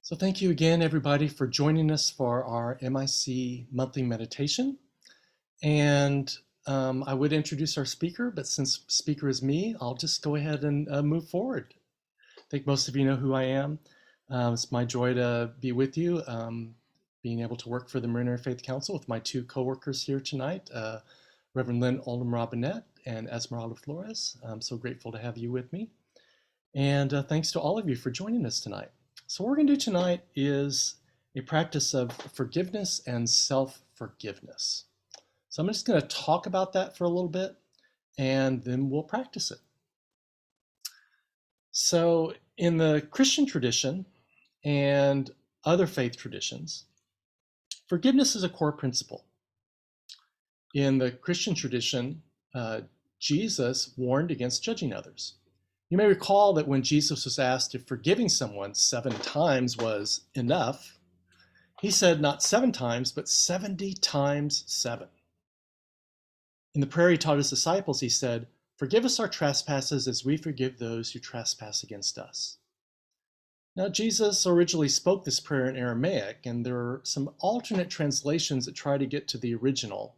So thank you again, everybody, for joining us for our MIC monthly meditation. And I would introduce our speaker, but since speaker is me, I'll just go ahead and move forward. I think most of you know who I am. It's my joy to be with you, being able to work for the Marin Interfaith Council with my two coworkers here tonight, Reverend Lynn Oldham Robinette and Esmeralda Flores. I'm so grateful to have you with me. And thanks to all of you for joining us tonight. So what we're going to do tonight is a practice of forgiveness and self-forgiveness. So I'm just going to talk about that for a little bit, and then we'll practice it. So in the Christian tradition and other faith traditions, forgiveness is a core principle. In the Christian tradition, Jesus warned against judging others. You may recall that when Jesus was asked if forgiving someone 7 times was enough, he said not 7 times, but 70 times 7. In the prayer he taught his disciples, he said, "Forgive us our trespasses as we forgive those who trespass against us." Now, Jesus originally spoke this prayer in Aramaic, and there are some alternate translations that try to get to the original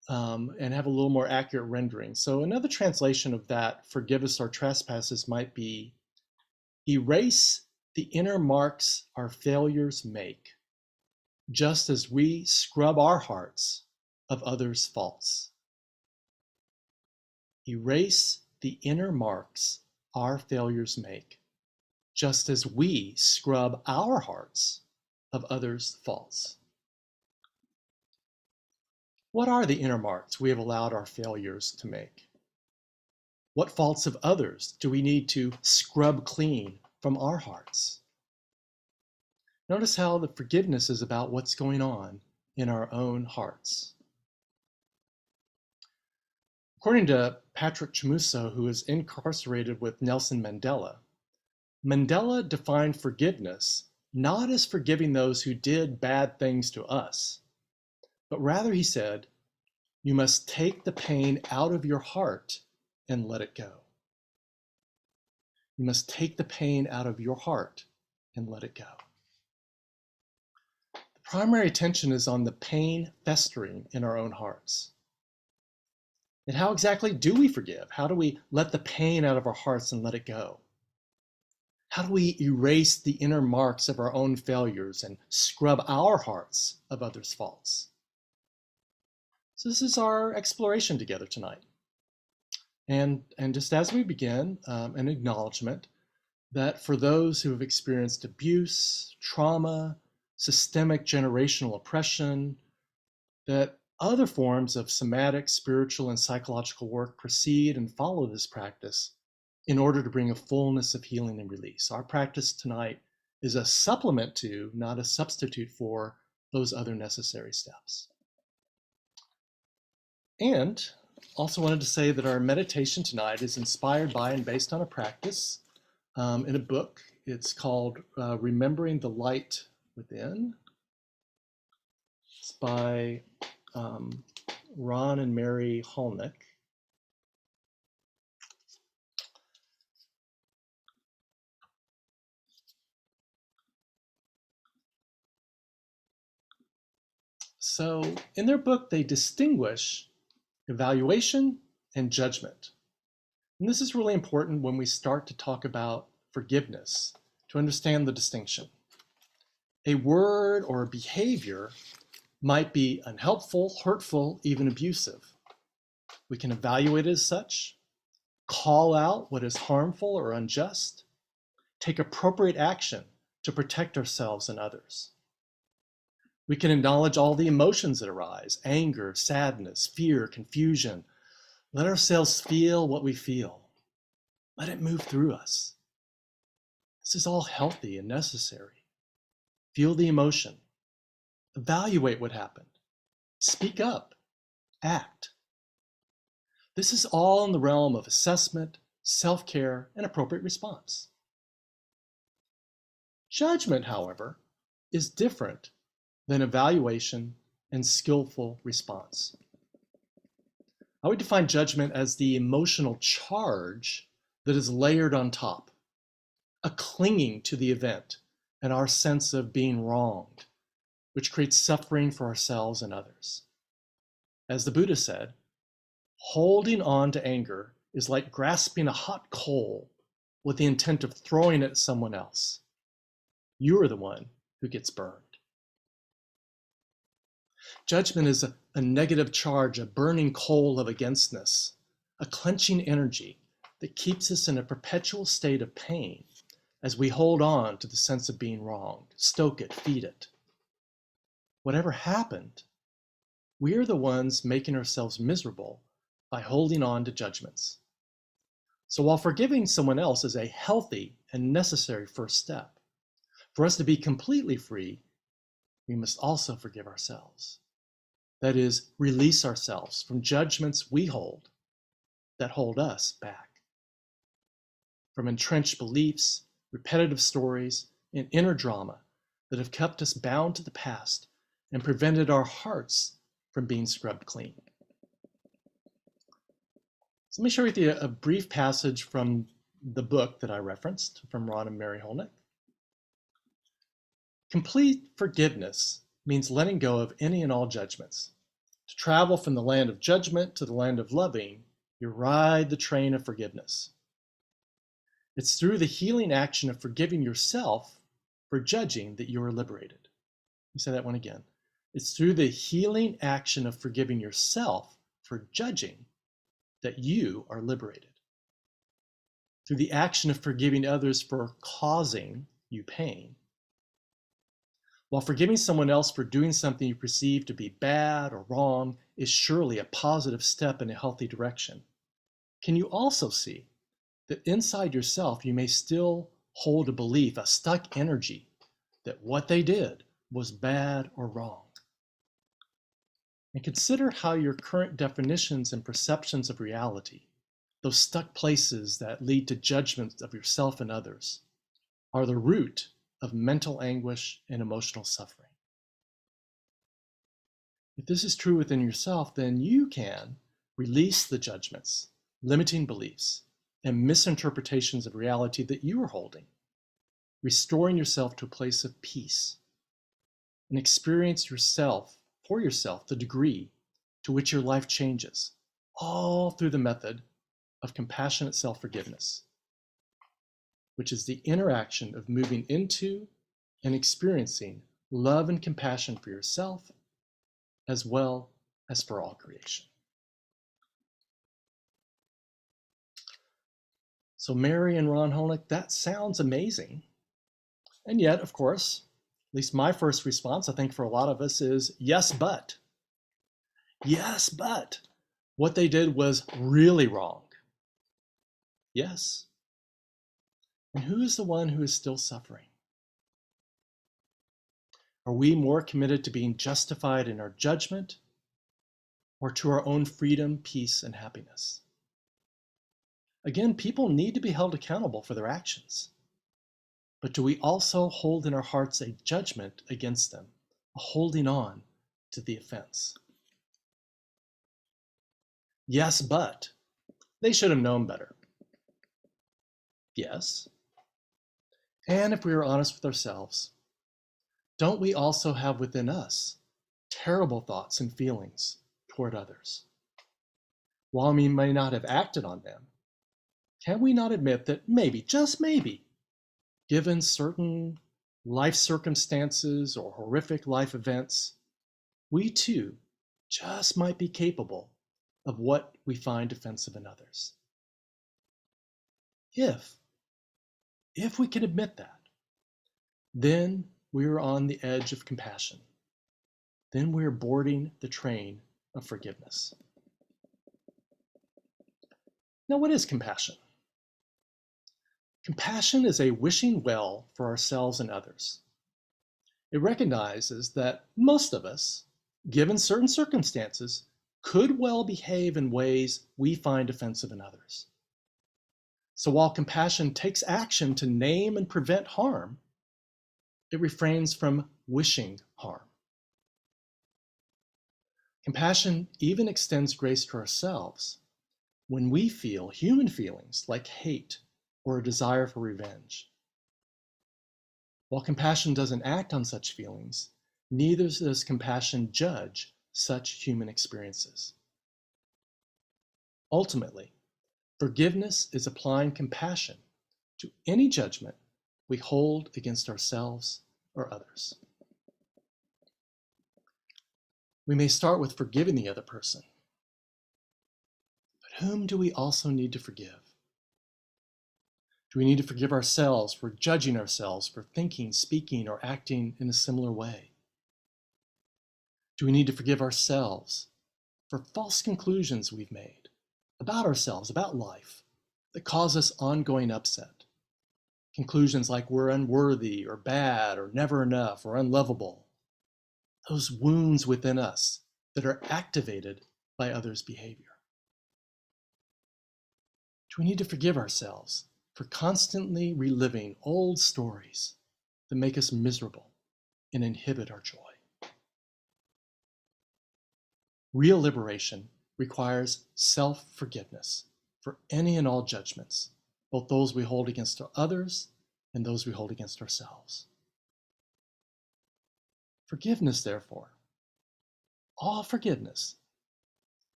and have a little more accurate rendering. So another translation of that, "Forgive us our trespasses," might be, "Erase the inner marks our failures make, just as we scrub our hearts of others' faults." Erase the inner marks our failures make, just as we scrub our hearts of others' faults. What are the inner marks we have allowed our failures to make? What faults of others do we need to scrub clean from our hearts? Notice how the forgiveness is about what's going on in our own hearts. According to Patrick Chamusso, who was incarcerated with Nelson Mandela, Mandela defined forgiveness not as forgiving those who did bad things to us, but rather, he said, you must take the pain out of your heart and let it go. You must take the pain out of your heart and let it go. The primary attention is on the pain festering in our own hearts. And how exactly do we forgive? How do we let the pain out of our hearts and let it go? How do we erase the inner marks of our own failures and scrub our hearts of others' faults? So this is our exploration together tonight. And just as we begin, an acknowledgement that for those who have experienced abuse, trauma, systemic generational oppression, that other forms of somatic, spiritual, and psychological work precede and follow this practice in order to bring a fullness of healing and release. Our practice tonight is a supplement to, not a substitute for, those other necessary steps. And also wanted to say that our meditation tonight is inspired by and based on a practice in a book. It's called Remembering the Light Within. It's by Ron and Mary Hulnick. So in their book, they distinguish evaluation and judgment. And this is really important when we start to talk about forgiveness, to understand the distinction. A word or a behavior might be unhelpful, hurtful, even abusive. We can evaluate it as such, call out what is harmful or unjust, take appropriate action to protect ourselves and others. We can acknowledge all the emotions that arise: anger, sadness, fear, confusion. Let ourselves feel what we feel. Let it move through us. This is all healthy and necessary. Feel the emotion. Evaluate what happened. Speak up. Act. This is all in the realm of assessment, self-care, and appropriate response. Judgment, however, is different than evaluation and skillful response. I would define judgment as the emotional charge that is layered on top, a clinging to the event and our sense of being wronged, which creates suffering for ourselves and others. As the Buddha said, holding on to anger is like grasping a hot coal with the intent of throwing it at someone else. You are the one who gets burned. Judgment is a negative charge, a burning coal of againstness, a clenching energy that keeps us in a perpetual state of pain as we hold on to the sense of being wronged, stoke it, feed it. Whatever happened, we are the ones making ourselves miserable by holding on to judgments. So while forgiving someone else is a healthy and necessary first step, for us to be completely free, we must also forgive ourselves. That is, release ourselves from judgments we hold that hold us back. From entrenched beliefs, repetitive stories, and inner drama that have kept us bound to the past and prevented our hearts from being scrubbed clean. So let me share with you a brief passage from the book that I referenced from Ron and Mary Hulnick. Complete forgiveness means letting go of any and all judgments. To travel from the land of judgment to the land of loving, you ride the train of forgiveness. It's through the healing action of forgiving yourself for judging that you are liberated. Let me say that one again. It's through the healing action of forgiving yourself for judging that you are liberated. Through the action of forgiving others for causing you pain. While forgiving someone else for doing something you perceive to be bad or wrong is surely a positive step in a healthy direction, can you also see that inside yourself you may still hold a belief, a stuck energy, that what they did was bad or wrong? And consider how your current definitions and perceptions of reality, those stuck places that lead to judgments of yourself and others, are the root of mental anguish and emotional suffering. If this is true within yourself, then you can release the judgments, limiting beliefs, and misinterpretations of reality that you are holding, restoring yourself to a place of peace, and experience yourself, for yourself, the degree to which your life changes, all through the method of compassionate self-forgiveness, which is the interaction of moving into and experiencing love and compassion for yourself, as well as for all creation. So Mary and Ron Hulnick, that sounds amazing. And yet, of course, at least my first response, I think for a lot of us, is yes, but. Yes, but what they did was really wrong. Yes. And who is the one who is still suffering? Are we more committed to being justified in our judgment or to our own freedom, peace, and happiness? Again, people need to be held accountable for their actions. But do we also hold in our hearts a judgment against them, a holding on to the offense? Yes, but they should have known better. Yes. And if we are honest with ourselves, don't we also have within us terrible thoughts and feelings toward others? While we may not have acted on them, can we not admit that maybe, just maybe, given certain life circumstances or horrific life events, we too just might be capable of what we find offensive in others? If we can admit that, then we are on the edge of compassion. Then we are boarding the train of forgiveness. Now, what is compassion? Compassion is a wishing well for ourselves and others. It recognizes that most of us, given certain circumstances, could well behave in ways we find offensive in others. So while compassion takes action to name and prevent harm, it refrains from wishing harm. Compassion even extends grace to ourselves when we feel human feelings like hate or a desire for revenge. While compassion doesn't act on such feelings, neither does compassion judge such human experiences. Ultimately, forgiveness is applying compassion to any judgment we hold against ourselves or others. We may start with forgiving the other person, but whom do we also need to forgive? Do we need to forgive ourselves for judging ourselves for thinking, speaking, or acting in a similar way? Do we need to forgive ourselves for false conclusions we've made about ourselves, about life, that cause us ongoing upset? Conclusions like we're unworthy or bad or never enough or unlovable. Those wounds within us that are activated by others' behavior. Do we need to forgive ourselves for constantly reliving old stories that make us miserable and inhibit our joy? Real liberation requires self-forgiveness for any and all judgments, both those we hold against others and those we hold against ourselves. Forgiveness, therefore, all forgiveness,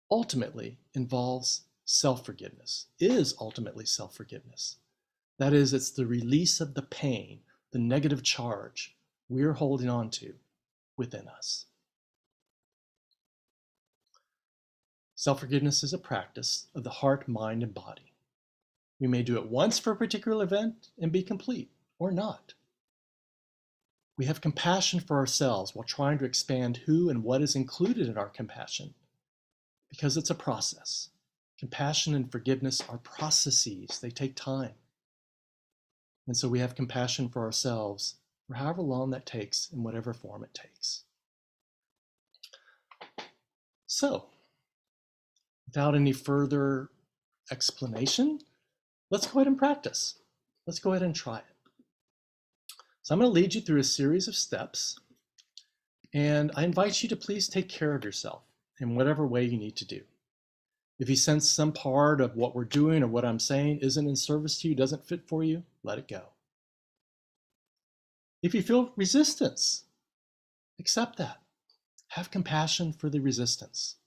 ultimately involves self-forgiveness, is ultimately self-forgiveness. That is, it's the release of the pain, the negative charge we're holding on to within us. Self-forgiveness is a practice of the heart, mind, and body. We may do it once for a particular event and be complete, or not. We have compassion for ourselves while trying to expand who and what is included in our compassion, because it's a process. Compassion and forgiveness are processes. They take time. And so we have compassion for ourselves for however long that takes, in whatever form it takes. So, without any further explanation, let's go ahead and practice. Let's go ahead and try it. So I'm going to lead you through a series of steps, and I invite you to please take care of yourself in whatever way you need to do. If you sense some part of what we're doing or what I'm saying isn't in service to you, doesn't fit for you, let it go. If you feel resistance, accept that. Have compassion for the resistance.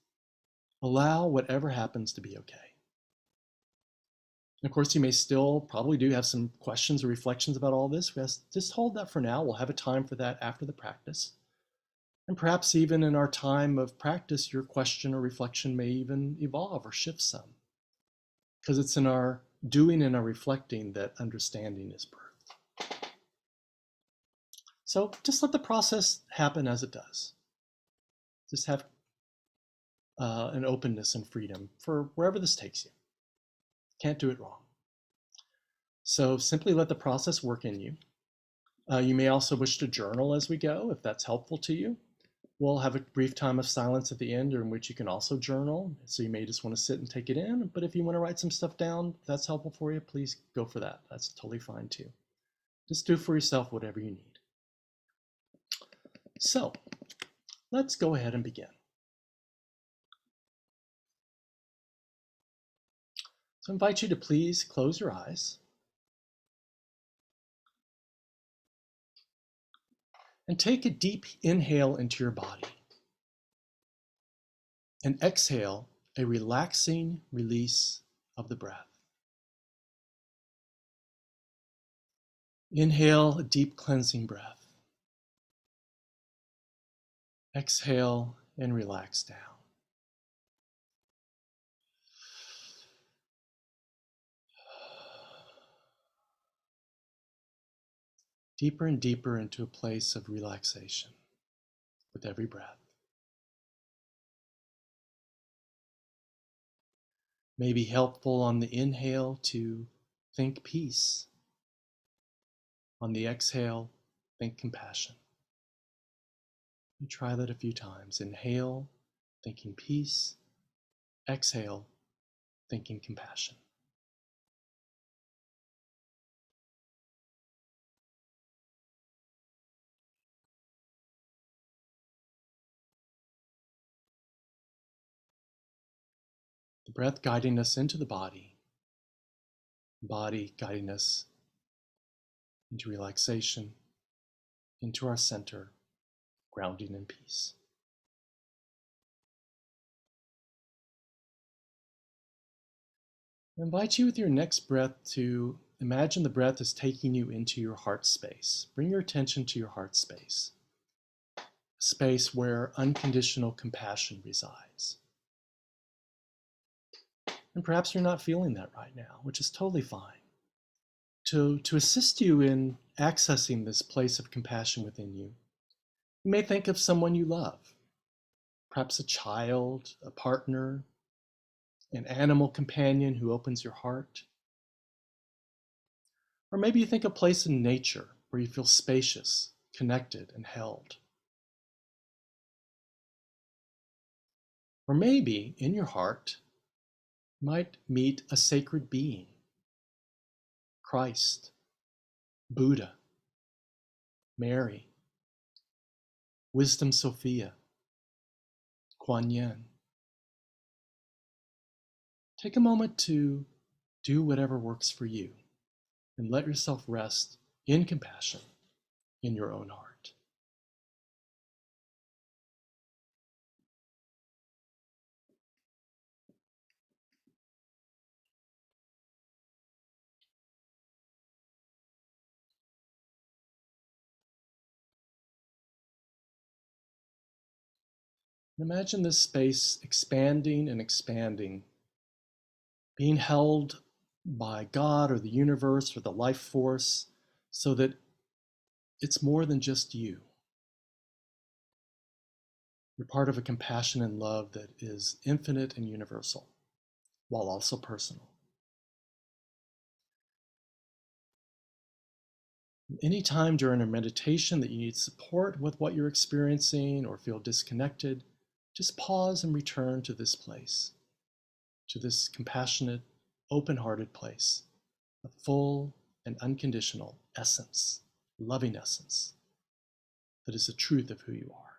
Allow whatever happens to be okay. And of course, you may still probably do have some questions or reflections about all this. Just hold that for now. We'll have a time for that after the practice. And perhaps even in our time of practice, your question or reflection may even evolve or shift some. Because it's in our doing and our reflecting that understanding is birthed. So just let the process happen as it does. Just have an openness and freedom for wherever this takes you. Can't do it wrong. So simply let the process work in you. You may also wish to journal as we go, if that's helpful to you. We'll have a brief time of silence at the end in which you can also journal. So you may just want to sit and take it in. But if you want to write some stuff down, if that's helpful for you, please go for that. That's totally fine too. Just do for yourself whatever you need. So let's go ahead and begin. So I invite you to please close your eyes and take a deep inhale into your body and exhale a relaxing release of the breath. Inhale a deep cleansing breath. Exhale and relax down. Deeper and deeper into a place of relaxation with every breath. May be helpful on the inhale to think peace. On the exhale, think compassion. You try that a few times. Inhale, thinking peace. Exhale, thinking compassion. The breath guiding us into the body guiding us into relaxation into our center, grounding in peace. I invite you with your next breath to imagine the breath is taking you into your heart space. Bring your attention to your heart space, a space where unconditional compassion resides. And perhaps you're not feeling that right now, which is totally fine. To assist you in accessing this place of compassion within you, you may think of someone you love, perhaps a child, a partner, an animal companion who opens your heart. Or maybe you think a place in nature where you feel spacious, connected, and held. Or maybe in your heart, you might meet a sacred being, Christ, Buddha, Mary, Wisdom Sophia, Kuan Yin. Take a moment to do whatever works for you and let yourself rest in compassion in your own heart. And imagine this space expanding and expanding, being held by God or the universe or the life force so that it's more than just you. You're part of a compassion and love that is infinite and universal, while also personal. Anytime during a meditation that you need support with what you're experiencing or feel disconnected, just pause and return to this place, to this compassionate, open-hearted place, a full and unconditional essence, loving essence, that is the truth of who you are.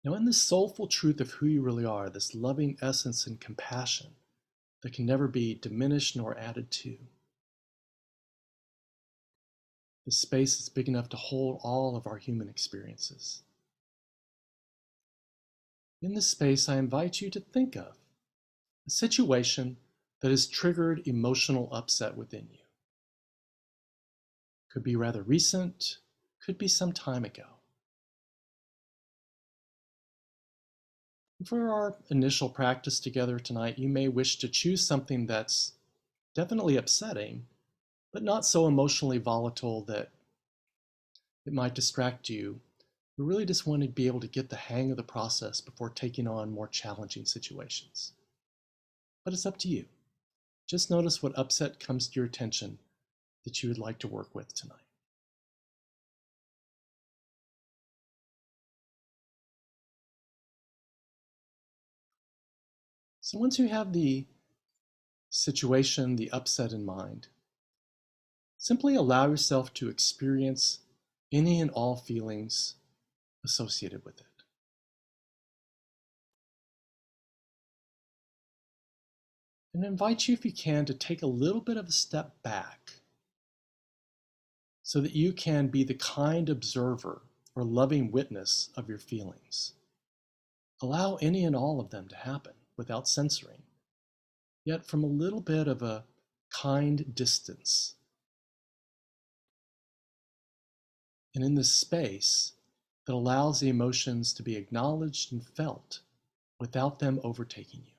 Now, in this soulful truth of who you really are, this loving essence and compassion that can never be diminished nor added to, this space is big enough to hold all of our human experiences. In this space, I invite you to think of a situation that has triggered emotional upset within you. Could be rather recent, could be some time ago. For our initial practice together tonight, you may wish to choose something that's definitely upsetting, but not so emotionally volatile that it might distract you. We really just want to be able to get the hang of the process before taking on more challenging situations. But it's up to you. Just notice what upset comes to your attention that you would like to work with tonight. So once you have the situation, the upset in mind, simply allow yourself to experience any and all feelings associated with it. And I invite you, if you can, to take a little bit of a step back so that you can be the kind observer or loving witness of your feelings. Allow any and all of them to happen without censoring, yet from a little bit of a kind distance. And in this space that allows the emotions to be acknowledged and felt without them overtaking you.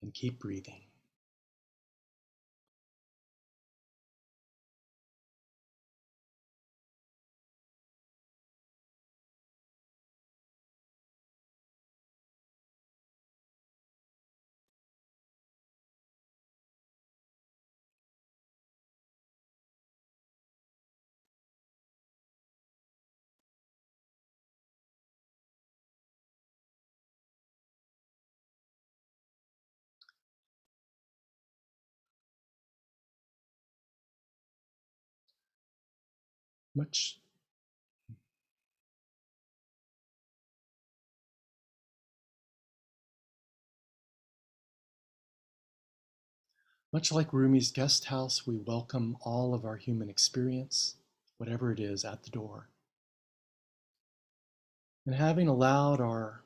And keep breathing. Much like Rumi's guest house, we welcome all of our human experience, whatever it is, at the door. And having allowed our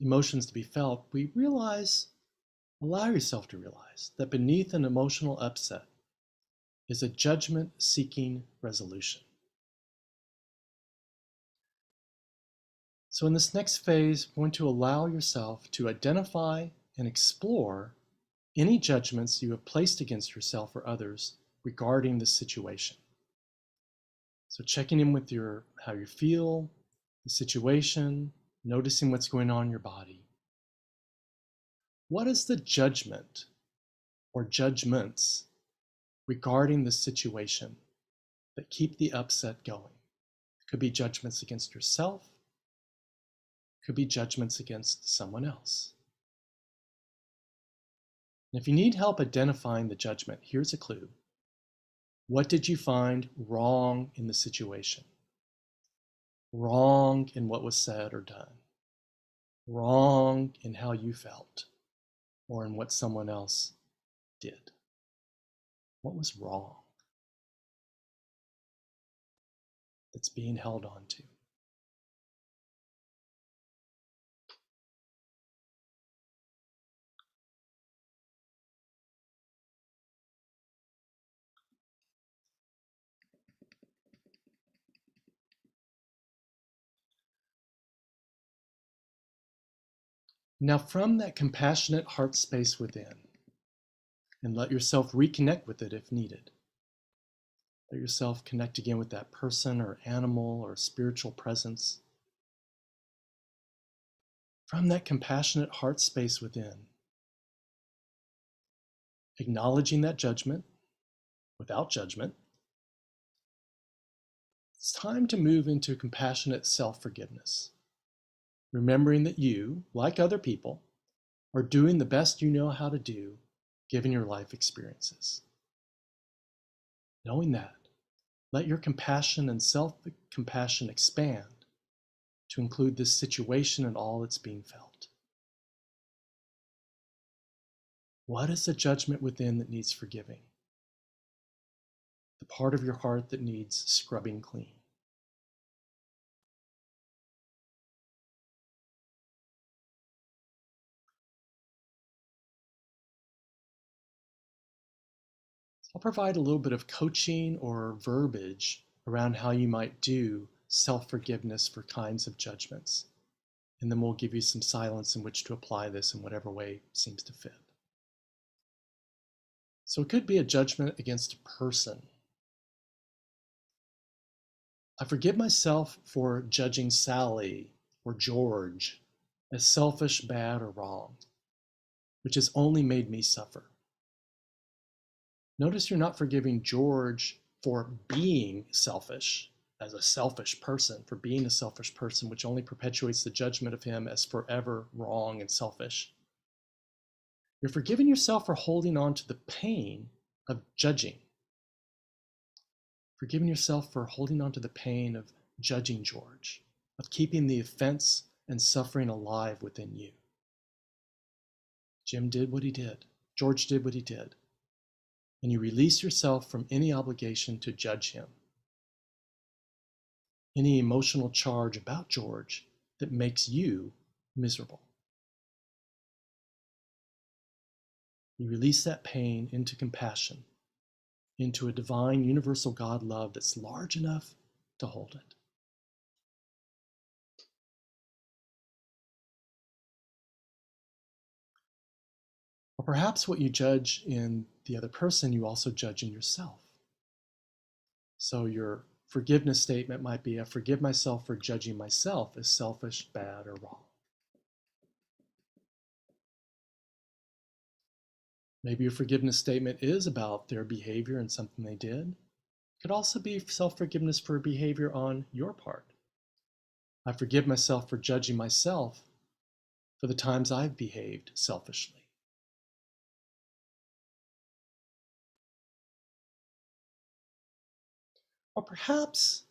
emotions to be felt, we allow yourself to realize that beneath an emotional upset is a judgment-seeking resolution. So in this next phase, you want to allow yourself to identify and explore any judgments you have placed against yourself or others regarding the situation. So checking in with how you feel, the situation, noticing what's going on in your body. What is the judgment or judgments regarding the situation that keep the upset going? It could be judgments against yourself, it could be judgments against someone else. And if you need help identifying the judgment, here's a clue. What did you find wrong in the situation? Wrong in what was said or done? Wrong in how you felt or in what someone else did? What was wrong that's being held on to? Now, from that compassionate heart space within, and let yourself reconnect with it if needed. Let yourself connect again with that person or animal or spiritual presence. From that compassionate heart space within, acknowledging that judgment without judgment, it's time to move into compassionate self-forgiveness. Remembering that you, like other people, are doing the best you know how to do given your life experiences. Knowing that, let your compassion and self-compassion expand to include this situation and all that's being felt. What is the judgment within that needs forgiving? The part of your heart that needs scrubbing clean. I'll provide a little bit of coaching or verbiage around how you might do self-forgiveness for kinds of judgments. And then we'll give you some silence in which to apply this in whatever way seems to fit. So it could be a judgment against a person. I forgive myself for judging Sally or George as selfish, bad, or wrong, which has only made me suffer. Notice you're not forgiving George for being selfish, as a selfish person, for being a selfish person, which only perpetuates the judgment of him as forever wrong and selfish. You're forgiving yourself for holding on to the pain of judging. Forgiving yourself for holding on to the pain of judging George, of keeping the offense and suffering alive within you. Jim did what he did. George did what he did. And you release yourself from any obligation to judge him, any emotional charge about George that makes you miserable. You release that pain into compassion, into a divine, universal God love that's large enough to hold it. Or perhaps what you judge in the other person, you also judge in yourself. So your forgiveness statement might be, I forgive myself for judging myself as selfish, bad, or wrong. Maybe your forgiveness statement is about their behavior and something they did. It could also be self-forgiveness for behavior on your part. I forgive myself for judging myself for the times I've behaved selfishly. Or perhaps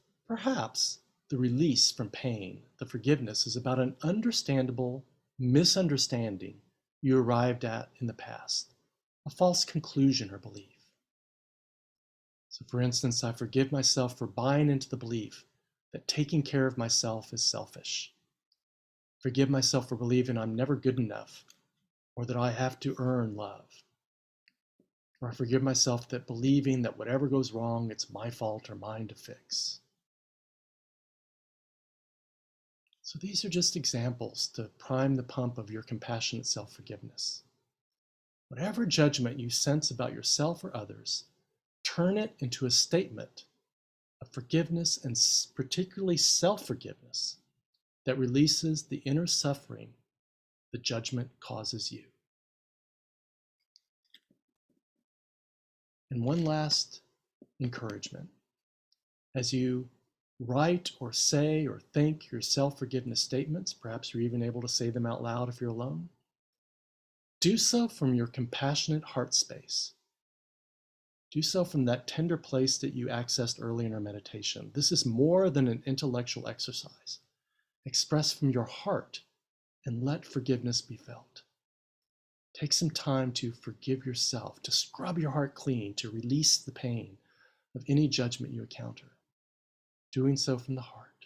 the release from pain, the forgiveness, is about an understandable misunderstanding you arrived at in the past, a false conclusion or belief. So, for instance, I forgive myself for buying into the belief that taking care of myself is selfish. Forgive myself for believing I'm never good enough or that I have to earn love. Or I forgive myself that believing that whatever goes wrong, it's my fault or mine to fix. So these are just examples to prime the pump of your compassionate self-forgiveness. Whatever judgment you sense about yourself or others, turn it into a statement of forgiveness and particularly self-forgiveness that releases the inner suffering the judgment causes you. And one last encouragement. As you write or say or think your self-forgiveness statements, perhaps you're even able to say them out loud if you're alone, do so from your compassionate heart space. Do so from that tender place that you accessed early in our meditation. This is more than an intellectual exercise. Express from your heart and let forgiveness be felt. Take some time to forgive yourself, to scrub your heart clean, to release the pain of any judgment you encounter. Doing so from the heart.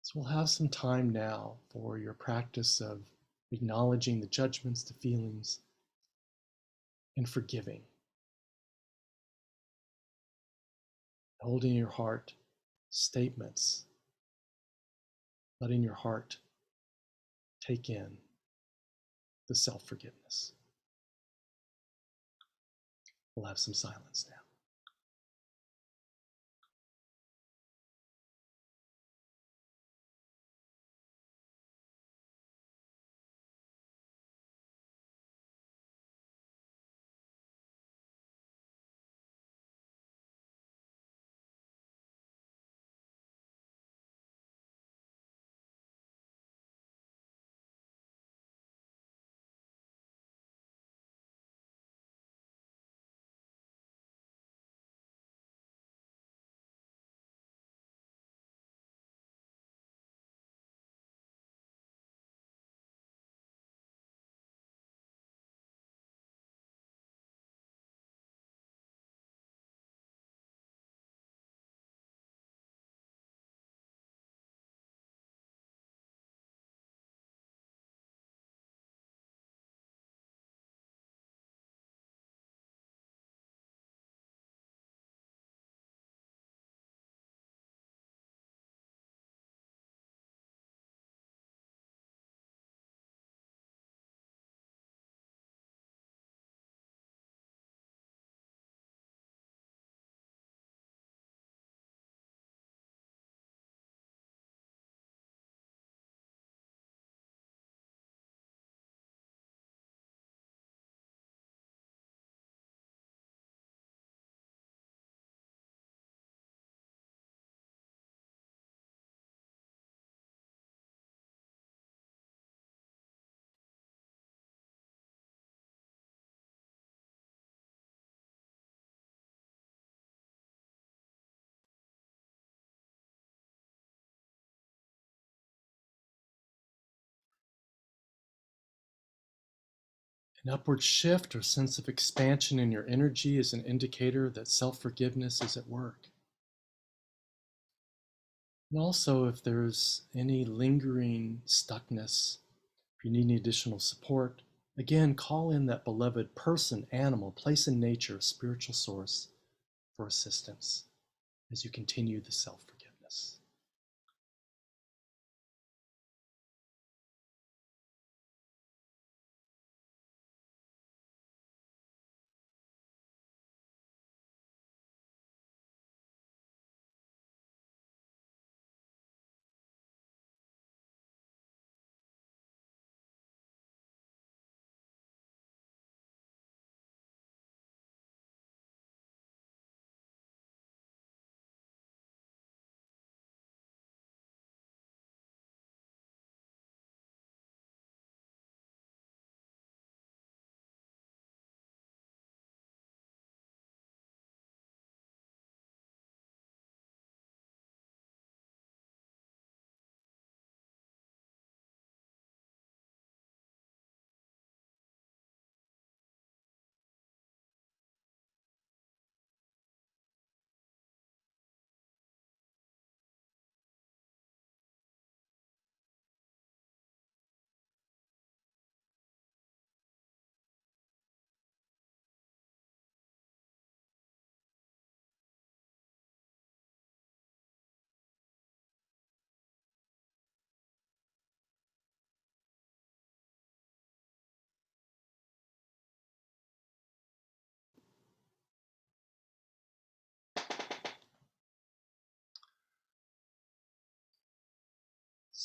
So we'll have some time now for your practice of acknowledging the judgments, the feelings, and forgiving. Holding in your heart statements, letting your heart take in the self-forgiveness. We'll have some silence now. An upward shift or sense of expansion in your energy is an indicator that self-forgiveness is at work. And also, if there's any lingering stuckness, if you need any additional support, again, call in that beloved person, animal, place in nature, spiritual source for assistance as you continue the self-forgiveness.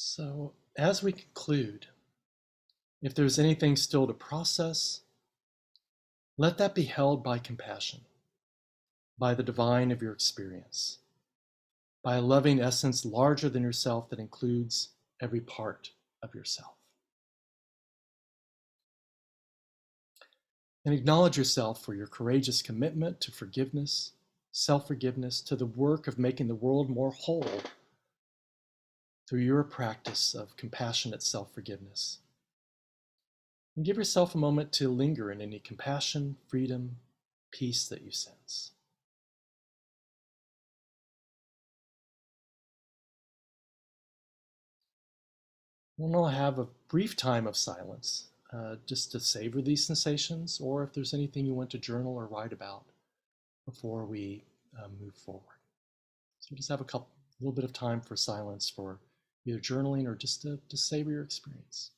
So, as we conclude, if there's anything still to process, let that be held by compassion, by the divine of your experience, by a loving essence larger than yourself that includes every part of yourself. And acknowledge yourself for your courageous commitment to forgiveness, self-forgiveness, to the work of making the world more whole through your practice of compassionate self-forgiveness. And give yourself a moment to linger in any compassion, freedom, peace that you sense. We'll now have a brief time of silence just to savor these sensations, or if there's anything you want to journal or write about before we move forward. So just have a little bit of time for silence for either journaling or just to savor your experience.